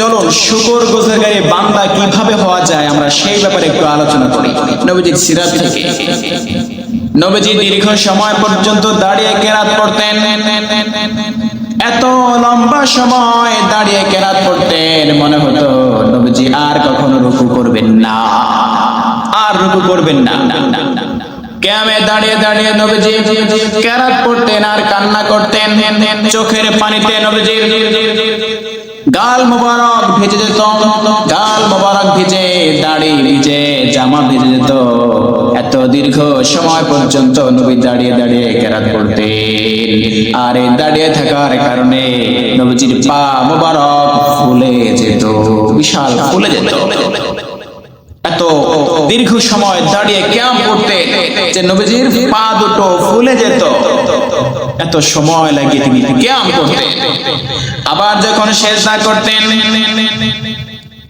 চলুন শুকরগুজারকারী বান্দা কিভাবে হওয়া যায় আমরা সেই ব্যাপারে একটু আলোচনা করি। নবীজির সিরাত থেকে নবীজি দীর্ঘ সময় পর্যন্ত দাঁড়িয়ে কেরাত পড়তেন। এত লম্বা সময় দাঁড়িয়ে কেরাত পড়তেন, মনে হতো নবীজি আর কখনো রুকু করবেন না, আর রুকু করবেন না। কিয়ামে দাঁড়িয়ে দাঁড়িয়ে নবীজি কেরাত পড়তেন আর কান্না করতেন। চোখের পানিতে নবীজির গাল মোবারক ভিজে যেত, গাল মোবারক ভিজে, দাড়ি ভিজে, জামা ভিজে যেত। এত দীর্ঘ সময় পর্যন্ত নবী দাঁড়িয়ে দাঁড়িয়ে কেরাত পড়তেন। আর এই দাঁড়িয়ে থাকার কারণে নবীজির পা মোবারক ফুলে যেত, বিশাল ফুলে যেত। এত দীর্ঘ সময় দাঁড়িয়ে কিয়াম করতেন যে নবীজির পা দুটো ফুলে যেত। এত সময় লাগে তিনি কিয়াম করতেন। আবার যখন সিজদা করতেন,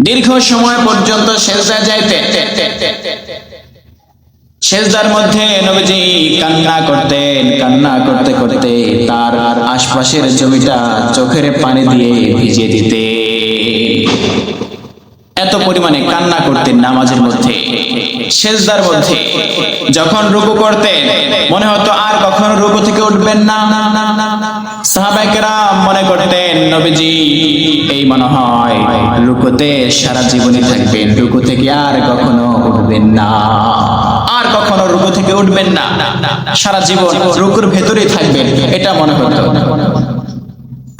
দীর্ঘ সময় পর্যন্ত সিজদায় যাইতেন। সিজদার মধ্যে নবীজি কান্না করতেন। কান্না করতে করতে তার আশপাশের জমিটা চোখের পানি দিয়ে ভিজিয়ে দিতেন। এত পরিমাণে কান্না করতেন নামাজের মধ্যে, সিজদার মধ্যে। যখন রুকু করতেন মনে হতো আর কখনো রুকু থেকে উঠবেন না। সাহাবায়ে কেরাম মনে করতেন নবীজি এই মনে হয় রুকুতে সারা জীবনই থাকবেন, রুকু থেকে আর কখনো উঠবেন না, আর কখনো রুকু থেকে উঠবেন না, সারা জীবন রুকুর ভেতরেই থাকবেন, এটা মনে হতো।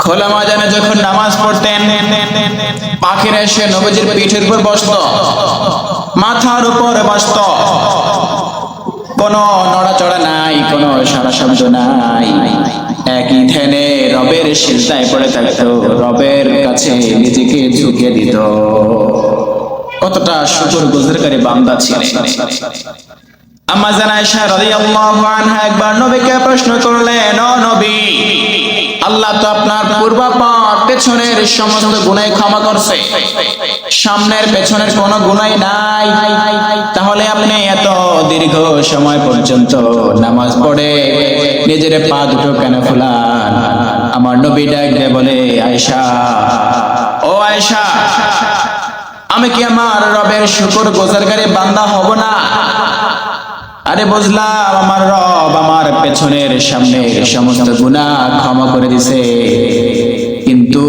খোলা ময়দানে যখন নামাজ পড়তেন, পাখিরা এসে নবীজির পিঠের উপর বসতো, মাথার উপর বসতো। কোনো নড়াচড়া নাই, কোনো সারা শব্দ নাই, একই ধ্যানে রবের সিজদায় পড়ে থাকতো, রবের কাছে নিজেকে ঝুঁকিয়ে দিত। কতটা শুকরগুজারকারী বান্দা ছিলেন। আম্মা জান আয়েশা রাদিয়াল্লাহু আনহা একবার নবীকে প্রশ্ন করলেন, ও নবী, আল্লাহ তো আপনার পূর্বাপর পেছনের সমস্ত গুনাহ ক্ষমা করছে, সামনের পেছনের কোনো গুনাহ নাই, তাহলে আপনি এত দীর্ঘ সময় পর্যন্ত নামাজ পড়ে নিজের পা দুটো কেন ফুলান? আমার নবী ডাক দিয়ে বলে, আয়েশা, ও আয়েশা, আমি কি আমার রবের শুকরগুজারকারী বান্দা হব না? আরে বুঝলাম আমার রব আমার পেছনের সামনের সমস্ত গুনাহ ক্ষমা করে দিছে, কিন্তু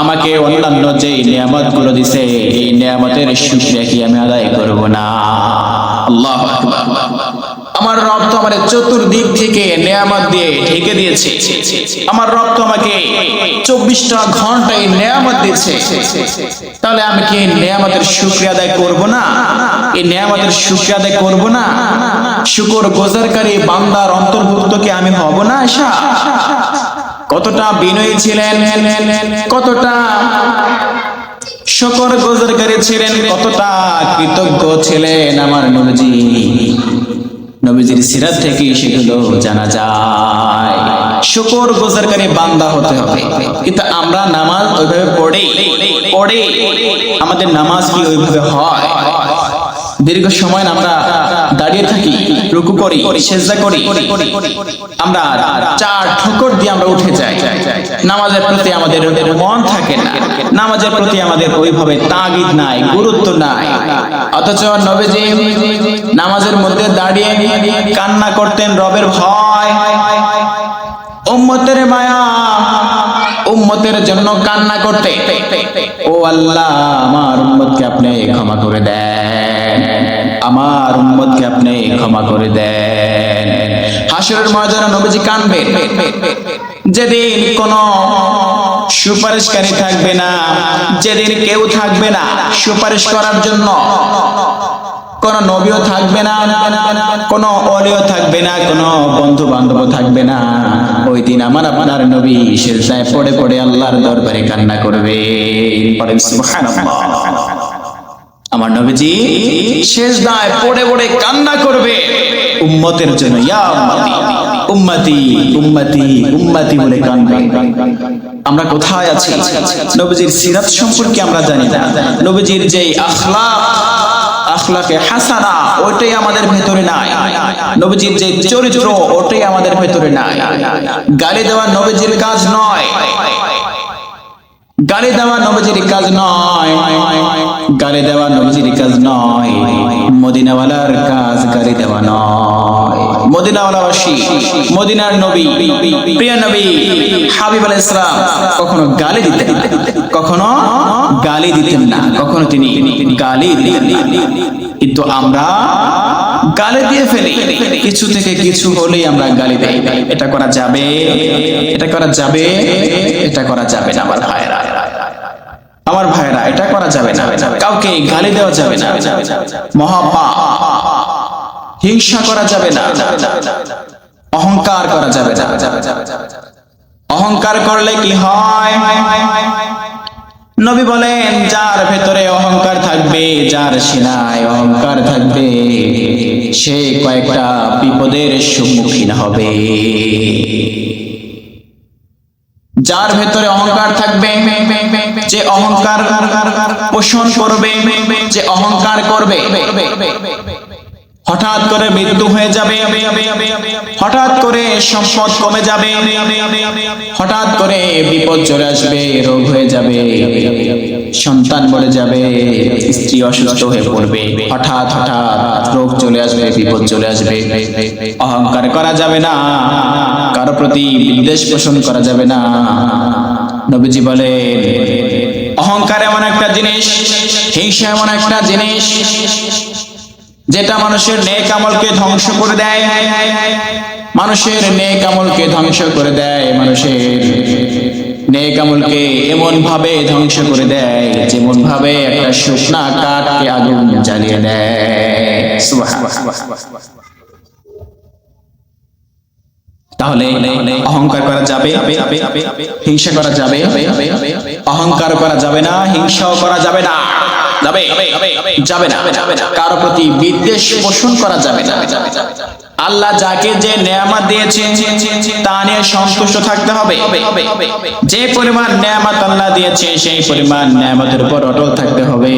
আমাকে অন্যান্য যে নিয়ামতগুলো দিছে এই নিয়ামতের শুকরিয়া কি আমি আদায় করব না? আল্লাহু আকবার। আমার রব তো আমার চতুর্দিক থেকে নিয়ামত দিয়ে ঢেকে দিয়েছে। আমার রব তো আমাকে 24টা ঘন্টায় নিয়ামত দিয়েছে, তাহলে আমি কি নিয়ামতের শুকরিয়া আদায় করব না? এই নিয়ামতের শুকরিয়া আদায় করব না? শুকরগুজারকারী বান্দার অন্তর্ভুক্ত কি আমি হব না? আয়েশা কতটা বিনয়ী ছিলেন, কতটা শুকরগুজারকারী ছিলেন, কতটা কৃতজ্ঞ ছিলেন আমার নবীজি। নবীজির সিরাত থেকে সেগুলো জানা যায়। শুকরগুজারকারী বান্দা হতে হবে। কিন্তু আমরা নামাজ ওইভাবে পড়ে আমাদের নামাজ কি ওইভাবে হয়? দীর্ঘ সময় আমরা দাঁড়িয়ে থাকি, রুকু করি, সিজদা করি, আমরা চার ঠোকর দিয়ে আমরা উঠে যাই। নামাজের প্রতি আমাদের মন থাকে না, নামাজের প্রতি আমাদের ওইভাবে তাগিদ নাই, গুরুত্ব নাই। অথচ নবীজি নামাজের মধ্যে দাঁড়িয়ে কান্না করতেন রবের ভয়, উম্মতের মায়া, উম্মতের জন্য কান্না করতে, ও আল্লাহ আমার উম্মতকে আপনি ক্ষমা করে দেন, আমার উম্মতকে আপনি ক্ষমা করে দেন। হাসরের ময়দানে নবীজি কাঁদবেন, যেদিন কোন সুপারিশকারী থাকবে না, যেদিন কেউ থাকবে না সুপারিশ করার জন্য, কোন নবীও থাকবে না, কোন ওলিও থাকবে না, কোন বন্ধু বান্ধব থাকবে না। ওই দিন আমার আপনার নবী সিজদায় পড়ে পড়ে আল্লাহর দরবারে কান্না করবে। পড়েন সুবহানাল্লাহ। আমার নবীজি সিজদায় পড়ে পড়ে কান্না করবে উম্মতের জন্য, ইয়া উম্মতি উম্মতি উম্মতি উম্মতি বলে কাঁদবে। আমরা কোথায় আছি? নবীজির সিরাত সম্পর্কে আমরা জানি না। নবীজির যে আখলাকে হাসানা ওইটাই আমাদের ভেতরে নাই। নবীজির যে চরিত্র ওটাই আমাদের ভেতরে নাই। গালি দেওয়া নবীজির কাজ নয়, গালি দেওয়া নবীজির কাজ নয়, গালি দেওয়া নবীজির কাজ নয়, মদিনাওয়ালার কাজ গালি দেওয়া নয়। মদিনাওয়ালাবাসী, মদিনার নবী, প্রিয় নবী হাবিব আলাইহিস সালাম কখনো গালি দিতেন না, কখনো গালি দিতেন না, কখনো তিনি গালি দিতেন না। কিন্তু আমরা গালি দিয়ে ফেলি, কিছু থেকে কিছু হলেই আমরা গালি দেই। এটা করা যাবে, এটা করা যাবে, এটা করা যাবে না। আমার ভাইরা এটা করা যাবে না, কাউকে গালি দেওয়া যাবে না, মহাপাপ। হিংসা করা যাবে না, অহংকার করা যাবে না। অহংকার করলে কি হয়? নবী বলেন, যার ভেতরে অহংকার থাকবে, যার সিনায় অহংকার থাকবে, সে কয়েকটা বিপদের সম্মুখীন হবে। যার ভেতরে অহংকার থাকবে, যে অহংকার পোষণ করবে, যে অহংকার করবে, হঠাৎ করে মৃত্যু হয়ে যাবে, হঠাৎ করে সম্পদ কমে যাবে, হঠাৎ করে বিপদ চলে আসবে, রোগ হয়ে যাবে, সন্তান মরে যাবে, স্ত্রী অসুস্থ হয়ে পড়বে, হঠাৎ হঠাৎ রোগ চলে আসবে, বিপদ চলে আসবে। অহংকার করা যাবে না, কারো প্রতি বিদ্বেষ পোষণ করা যাবে না। নবীজি বলে, অহংকার এমন একটা জিনিস, হিংসা এমন একটা জিনিস যেটা মানুষের নেক আমলকে ধ্বংস করে দেয়, মানুষের নেক আমলকে ধ্বংস করে দেয়, মানুষের নেক আমলকে এমন ভাবে ধ্বংস করে দেয় যেমন ভাবে একটা শুকনা কাঠকে আগুন জ্বালিয়ে দেয়। সুবহানাল্লাহ। তাহলে অহংকার করা যাবে, হিংসা করা যাবে, অহংকার করা যাবে না, হিংসাও করা যাবে না, যাবে যাবে না, কারো প্রতি বিদ্বেষ পোষণ করা যাবে না। আল্লাহ যাকে যে নেয়ামত দিয়েছে তা নিয়ে সন্তুষ্ট থাকতে হবে। যে পরিমাণ নেয়ামত আল্লাহ দিয়েছে সেই পরিমাণ নেয়ামতের উপর অটল থাকতে হবে,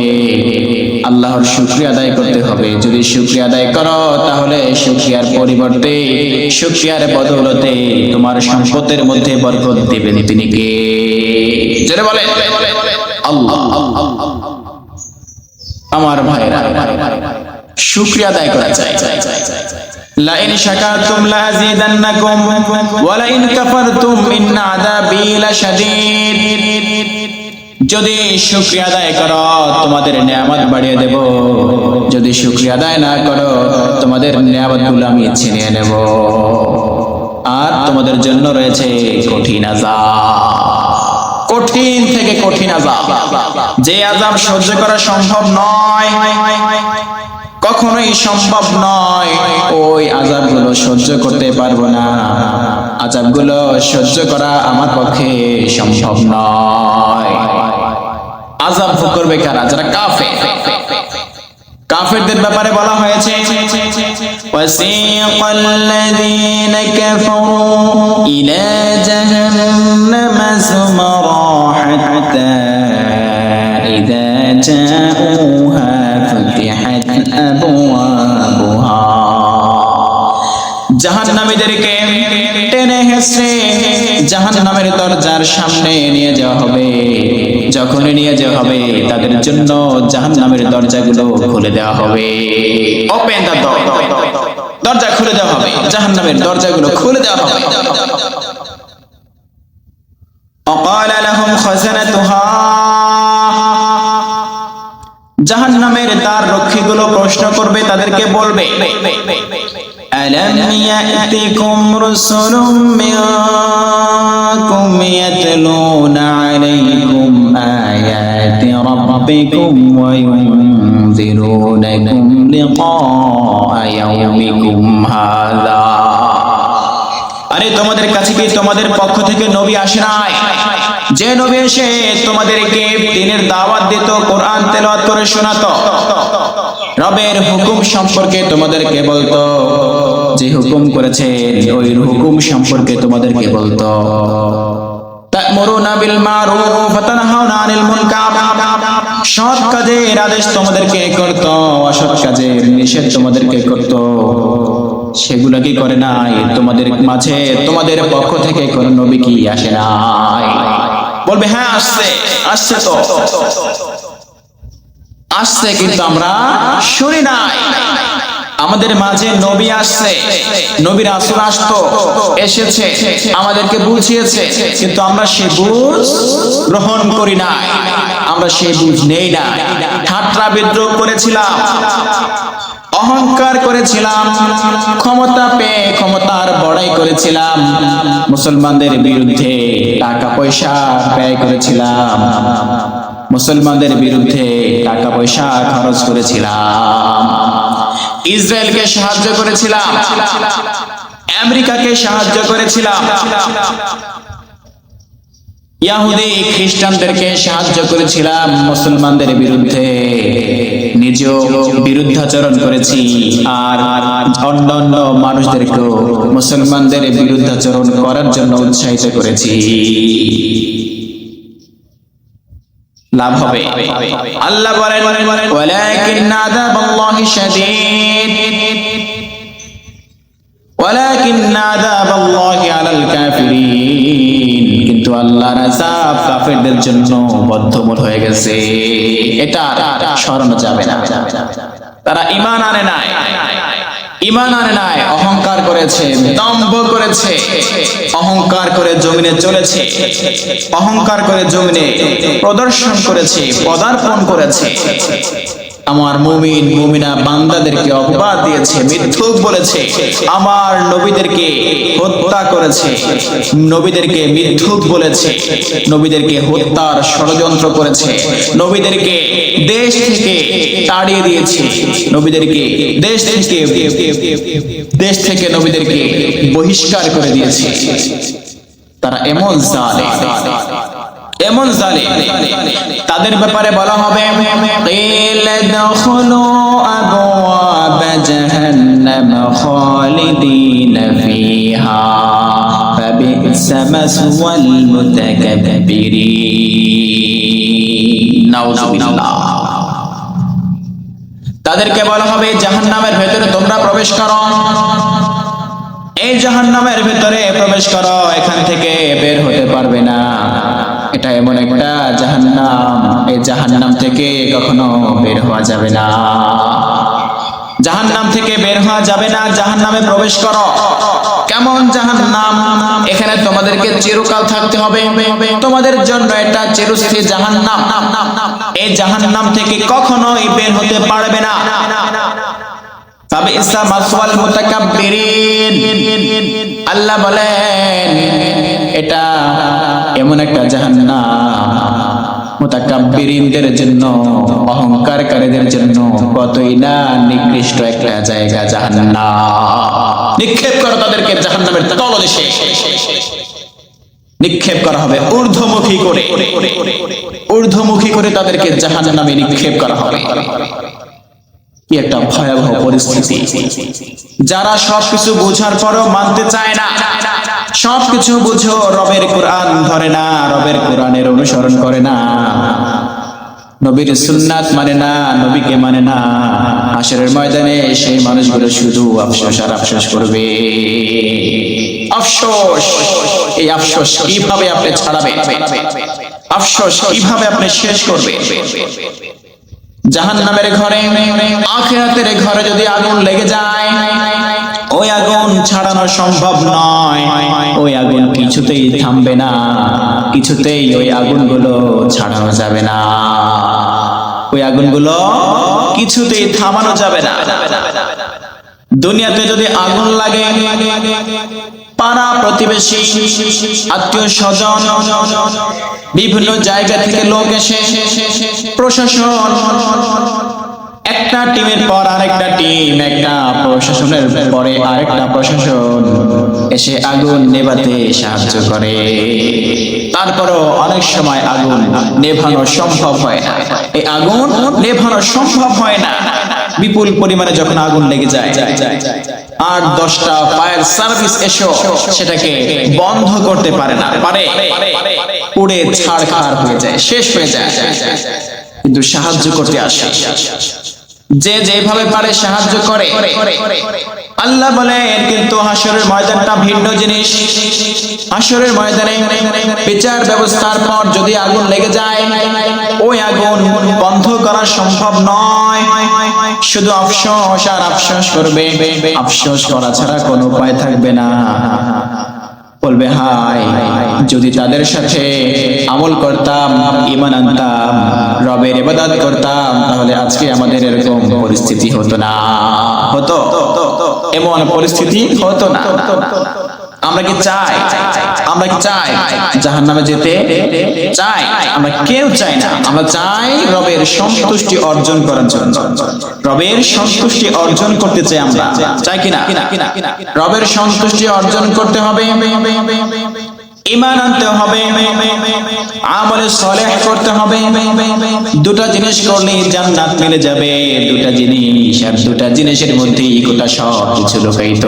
আল্লাহর শুকরিয়া আদায় করতে হবে। যদি শুকরিয়া আদায় করো তাহলে শুকরিয়ার পরিবর্তে, শুকরিয়ার বদৌলতে তোমার সম্পদের মধ্যে বরকত দিবেন তিনি কে? জোরে বলেন আল্লাহ। আমার ভাইরা, শুকরিয়া আদায় করা চাই। লা ইন শাকারতুম লাযিদান্নাকুম ওয়া লা ইন কাফারতুম ইন আযাবি লাশাদীদ। যদি শুকরিয়া আদায় করো তোমাদের নিয়ামত বাড়িয়ে দেব, যদি শুকরিয়া আদায় না করো তোমাদের নিয়ামতগুলো আমি ছিনিয়ে নেব, আর তোমাদের জন্য রয়েছে কঠিন আযাব, কঠিন থেকে কঠিন আযাব। যে আযাব সহ্য করা সম্ভব নয়, কখনোই সম্ভব নয়, ওই আযাবগুলো সহ্য করতে পারবো না, আযাবগুলো সহ্য করা আমার পক্ষে সম্ভব নয়। আযাব ভোগ করবে কারা? যারা কাফের। কাফেরদের ব্যাপারে বলা হয়েছে, ওয়াসিকাল্লাযীনা কাফারু ইলা জাহান্নাম যুমারা হাত্তা ইযা জাউহা ফুতিহাত আবওয়াবুহা। জাহান্নামীদেরকে টেনে হেঁচড়ে জাহান্নামের দরজার সামনে নিয়ে যাওয়া হবে। যখনই নিয়ে যাওয়া হবে তাদের জন্য জাহান্নামের দরজাগুলো খুলে দেওয়া হবে। ওপেন দ্য ডোর, দরজা খুলে দেওয়া হবে, জাহান্নামের দরজাগুলো খুলে দেওয়া হবে। ওয়াকালা লাহুম খাযানাতুহা, জাহান্নামের দ্বার রক্ষীগুলো প্রশ্ন করবে, তাদেরকে বলবে, ألم يأتكم رسل منكم يتلون عليكم آيات ربكم وينذرونكم لقاء يومكم هذا। আরে তোমাদের কাছে কি তোমাদের পক্ষ থেকে নবী আসে নাই? যে নবী এসে তোমাদেরকে দ্বীনের দাওয়াত দিত, কোরআন তেলাওয়াত করে শোনাতো, রবের হুকুম সম্পর্কে তোমাদেরকে বলতো, যে হুকুম করেছে ওই হুকুম সম্পর্কে তোমাদেরকে বলতো। তা'মুরুনা বিল মারুফ ওয়া তানহাউনা আনিল মুনকার, সৎ কাজের আদেশ তোমাদেরকে করত, অসৎ কাজের নিষেধ তোমাদেরকে করত। সেগুলো কি করে নাই? তোমাদের মাঝে তোমাদের পক্ষ থেকে কোন নবী কি আসে নাই? বলবে হ্যাঁ আসছে আসছে তো আসছে, কিন্তু আমরা শুনি নাই। আমাদের মাঝে নবী আসছে, নবী রাসূল আসতো, এসেছে, আমাদেরকে বুঝিয়েছে, কিন্তু আমরা সেই বুঝ গ্রহণ করি না, আমরা সেই বুঝ নেই না। ঠাট্টা বিদ্রুপ করেছিলাম, অহংকার করেছিলাম, ক্ষমতা পেয়ে ক্ষমতার বড়াই করেছিলাম, মুসলমানদের বিরুদ্ধে টাকা পয়সা ব্যয় করেছিলাম, মুসলমানদের বিরুদ্ধে টাকা পয়সা খরচ করেছিলাম, ইসরায়েলকে সাহায্য করেছিলাম, আমেরিকাকে সাহায্য করেছিলাম, ইহুদি খ্রিস্টানদেরকে সাহায্য করেছিলাম, মুসলমানদের বিরুদ্ধে নিজেও বিরুদ্ধাচরণ করেছি, আর অন্যান্য মানুষদেরকেও মুসলমানদের বিরুদ্ধাচরণ করার জন্য উৎসাহিত করেছি। লাভ হবে? আল্লাহ বলেন ওয়ালাকিন আযাবাল্লাহি শাদীদ ওয়ালাকিন আযাবাল্লাহি আলাল কাফিরিন, কিন্তু আল্লাহর আযাব কাফেরদের জন্য বদ্ধমূল হয়ে গেছে, এটা সরানো যাবে না। তারা ঈমান আনে নাই, ঈমান আনে নাই, অহংকার করেছে, দম্ভ করেছে, অহংকার করে জমিনে চলেছে, অহংকার করে জমিনে প্রদর্শন করেছে, পদার্পণ করেছে, আমার মুমিন মুমিনা বান্দাদেরকে অপবাদ দিয়েছে, মিথ্যুক বলেছে, আমার নবীদেরকে হত্যা করেছে, নবীদেরকে মিথ্যুক বলেছে, নবীদেরকে হত্যার ষড়যন্ত্র করেছে, নবীদেরকে দেশ থেকে তাড়িয়ে দিয়েছে, নবীদেরকে দেশ থেকে নবীদেরকে বহিষ্কার করে দিয়েছে। তারা এমন জালেম, এমন জালেম, তাদের ব্যাপারে বলা হবে কিলা দাখুলু আবওয়াব জাহান্নাম খালিদিনা ফিহা ফাবি'সা মাসওয়াল মুতাকাব্বিরিন। নাউযুবিল্লাহ। তাদেরকে বলা হবে জাহান্নামের ভেতরে তোমরা প্রবেশ করো, এই জাহান্নামের ভেতরে প্রবেশ করো, এখান থেকে বের হতে পারবে না। এটা এমন একটা জাহান্নাম, এই জাহান্নাম থেকে কখনো বের হওয়া যাবে না, জাহান্নাম থেকে বের হওয়া যাবে না, জাহান্নামে প্রবেশ করো। কেমন জাহান্নাম? এখানে তোমাদেরকে চিরকাল থাকতে হবে, তোমাদের জন্য এটা চিরস্থায়ী জাহান্নাম, এই জাহান্নাম থেকে কখনোই বের হতে পারবে না। ফাবি'সা মাসওয়াল মুতাকাব্বিরিন, আল্লাহ বলেন এটা এমন একটা জাহান্নাম মুতাকাব্বিরিনদের জন্য, অহংকারকারীদের জন্য কতই না নিকৃষ্ট একটা জায়গা জাহান্নাম। নিক্ষেপ করো তাদেরকে জাহান্নামের তলদেশে, নিক্ষেপ করা হবে ঊর্ধ্বমুখী করে, ঊর্ধ্বমুখী করে তাদেরকে জাহান্নামে নিক্ষেপ করা হবে। কি একটা ভয়াবহ পরিস্থিতি। যারা সবকিছু বোঝার পরও মানতে চায় না, সবকিছু বুঝো রবের কোরআন ধরে না, রবের কোরআনের অনুসরণ করে না, নবীর সুন্নাত মানে না, নবীকে মানে না, হাশরের ময়দানে সেই মানুষগুলো শুধু আফসোস আর আফসোস করবে। আফসোস, এই আফসোস কিভাবে আপনি ছাড়াবেন? আফসোস কিভাবে আপনি শেষ করবেন? জাহান্নামের ঘরে, আখিরাতের ঘরে যদি আগুন লেগে যায়, ওই আগুন ছাড়ানো সম্ভব নয়, ওই আগুন কিছুতেই থামবে না, কিছুতেই ওই আগুনগুলো ছাড়ানো যাবে না, ওই আগুনগুলো কিছুতেই থামানো যাবে না। দুনিয়াতে যদি আগুন লাগে, পাড়া প্রতিবেশী, আত্মীয় স্বজন, বিভিন্ন জায়গা থেকে লোক এসে, প্রশাসন, একটা টিমের পর আরেকটা টিম, একটা প্রশাসনের পরে আরেকটা প্রশাসন এসে আগুন নেভাতে সাহায্য করে, তারপরও অনেক সময় আগুন নেভানো সম্ভব হয় না, এই আগুন নেভানো সম্ভব হয় না। বিপুল পরিমাণে যখন আগুন লেগে যায়, 8-10টা ফায়ার সার্ভিস এসো সেটাকে বন্ধ করতে পারে না, পারে পুড়ে ছাড়খাড় হয়ে যায়, শেষ হয়ে যায়। কিন্তু সাহায্য করতে আসে, যে যেভাবে পারে সাহায্য করে। আল্লাহ বলেন কিন্তু হাসরের ময়দানটা ভিন্ন জিনিস। হাসরের ময়দানে বিচার ব্যবস্থার পর যদি আগুন লেগে যায়, ওই আগুন বন্ধ করা সম্ভব নয়। শুধু আফসোস আর আফসোস করবে, আফসোস করা ছাড়া কোনো উপায় থাকবে না। বলবে হায়, যদি তাদের সাথে আমল করতাম, ঈমান আনতাম, রবের ইবাদত করতাম, তাহলে আজকে আমাদের এরকম পরিস্থিতি হতো না। হতো? এমন পরিস্থিতি হতো না। আমরা কি চাই? আমরা কি চাই জাহান্নামে যেতে? চাই? আমরা কেউ চাই না। আমরা চাই রবের সন্তুষ্টি অর্জন করার জন্য। রবের সন্তুষ্টি অর্জন করতে চাই আমরা। চাই কিনা? রবের সন্তুষ্টি অর্জন করতে হবে, ঈমান আনতে হবে, আমলে সালেহ করতে হবে। দুটা জিনিস করলে জান্নাত মিলে যাবে। দুটা জিনিস, আর দুটা জিনিসের মধ্যেই গোটা সব কিছু লুকায়িত।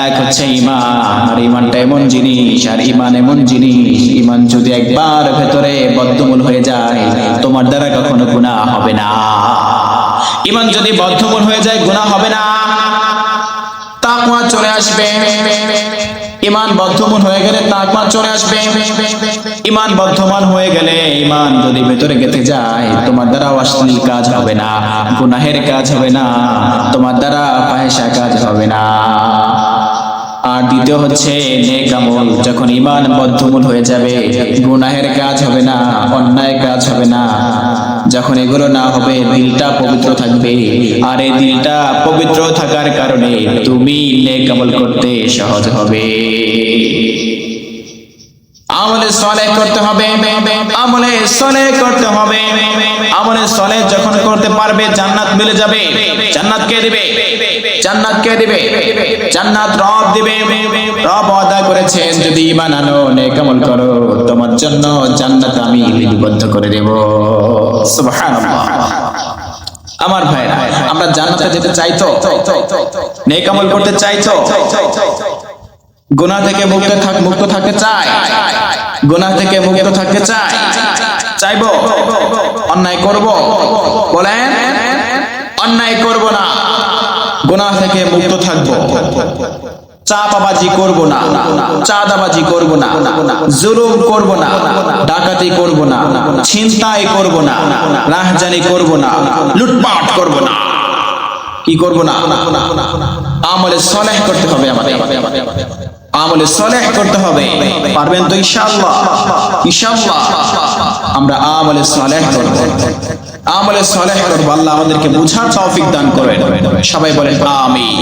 এক হচ্ছে ঈমান, আর ঈমানটা এমন জিনিস, আর ঈমান এমন জিনিস, ঈমান যদি একবার ভেতরে বদ্ধমূল হয়ে যায়, তোমার দ্বারা কখনো গুনাহ হবে না। ঈমান যদি বদ্ধমূল হয়ে যায়, গুনাহ হবে না, তাকওয়া চলে আসবে। ঈমান বদ্ধমূল হয়ে গেলে তাকওয়া চলে আসবে। ঈমান বদ্ধমূল হয়ে গেলে, ঈমান যদি ভেতরে গেঁথে যায়, তোমার দ্বারা অশ্লীল কাজ হবে না, গুনাহের কাজ হবে না, তোমার দ্বারা ফাহিশা কাজ হবে না। আর দ্বিতীয় হচ্ছে নেক আমল। যখন ঈমান বদ্ধমূল হয়ে যাবে, গুনাহের কাজ হবে না, অন্যায় কাজ হবে না। যখন এগুলো না হবে, দিলটা পবিত্র থাকবে, আর এই দিলটা পবিত্র থাকার কারণে তুমি নেক আমল করতে সহজ হবে। আমলে সালেহ করতে হবে, আমলে সালেহ করতে হবে। আমলে সালেহ যখন করতে পারবে, জান্নাত মিলে যাবে। জান্নাত কে দিবে? জান্নাত কে দিবে? জান্নাত রব দিবে। রব ওয়াদা করেছেন, যদি ঈমান আনো, নেক আমল করো, তোমার জন্য জান্নাত আমি লিপিবদ্ধ করে দেব। সুবহানাল্লাহ। আমার ভাইরা, আমরা জান্নাতে যেতে চাই তো? নেক আমল করতে চাই তো? গুনাহ থেকে মুক্ত থাকতে চাই? গুনাহ থেকে মুক্ত থাকতে চাই? চাইবো? অন্যায় করব? বলেন, অন্যায় করব না, গুনাহ থেকে মুক্ত থাকবো। চাপাবাজি করব না, চাঁদাবাজি করব না, জুলুম করব না, ডাকাতি করব না, ছিনতাই করব না, রাহজানি করব না, লুটপাট করব না। কি করব না? আমলে সালেহ করতে হবে আমাদের। আমলে সালেহ করতে হবে। পারবেন তো ইনশাআল্লাহ? ইনশাআল্লাহ আমরা আমলে সালেহ করব। আমলে সালেহ করব। আল্লাহ আমাদেরকে বুঝার তৌফিক দান করেন। সবাই বলেন আমিন।